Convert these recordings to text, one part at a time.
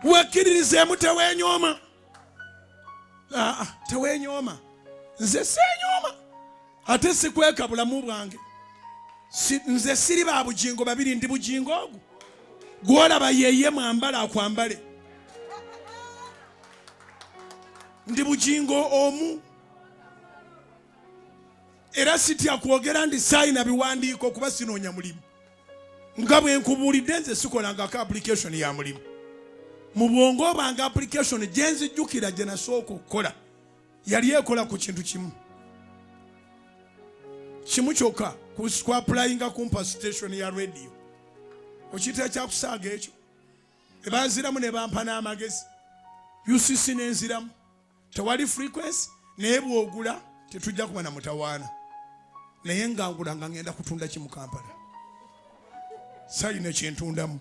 Wekkiririzemu tewenyooma. Tewenyooma. Nze seenyooma. Ate sikweka bulamu bwange. Nze siri ba bugingo babiri ndi bugingo ogwo. Gwolaba yeye mwambala akwambale. Ndi bugingo omu. Era sitya kwogera ndi sayina biwandiiko kuba sinoonya mulimu. Nga bwe nkubuulidde nze sikolangako application ya mulimu. Mu bwongo bwange application gye nzijjukira gye nasooka okukola yali ekola ku kintu kimu. Kimu kyokka ku applyinga kumpa station ya radio. Okiyita ekyakusaaga ekyo. Ebanziramu ne bampa n'amagezi. UCC n'enziramu. Tewali frequency naye bw'ogula tetujja kuba na mutawaana. Naye ngangula nga ngenda kutunda kimu Kampala. Sayina kyentundamu.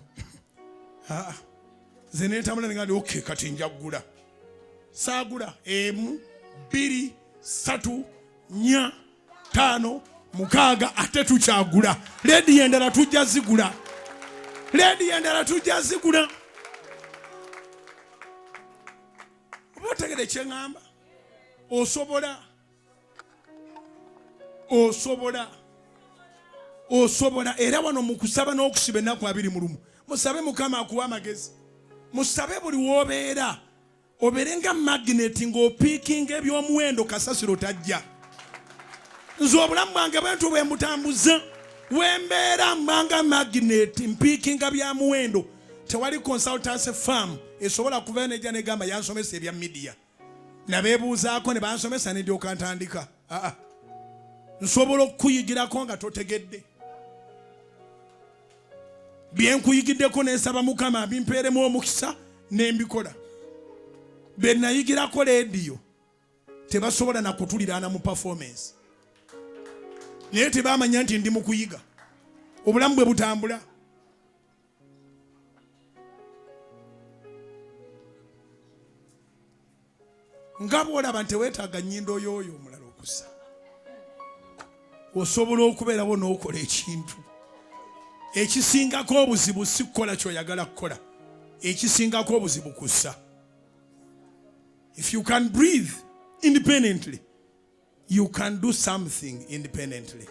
Nze neetambula nga ndi okay kati nja kugula. Saagula 1, 2, 3, 4, 5, 6 ate tukyagula. Ledi endala tujja zigula. Ledi endala tujja zigula. Otegere kye ngamba. Osobola era wano mu kusaba n'okusiba ennaku 21. Musabe Mukama akuwa amagezi. Musabe buli w'obeera. Obeere nga magnet ng'opiikinga eby'omuwendo kasasiro tajja. Nze obulamu bwange bwentu bwe mbutambuza. Wembeera mbanga magnet mpiikinga bya muwendo. Tewali consultancy firm esobola kuba nejja negamba yansomesa ebya media. Nabeebuuzaako ne bansomesa ne ndyoka ntandika. Nsobola okukuyigirako nga totegedde. Bye nkuyigiddeko ne nsaba Mukama bimpeeremu omukisa ne mbikola. Be nayigirako leediyo tebasobola na kutuliraana mu performance. Naye tebamanya nti ndi mu kuyiga. Obulamu bwe butambula. Nga bw'olaba nti teweetaaga nnyindo y'oyo omulala okussa. Osobola okubeerawo n'okola ekintu. Ekisingako obuzibu si kukola ky'oyagala kukola. Ekisingako obuzibu kussa. If you can breathe independently, you can do something independently.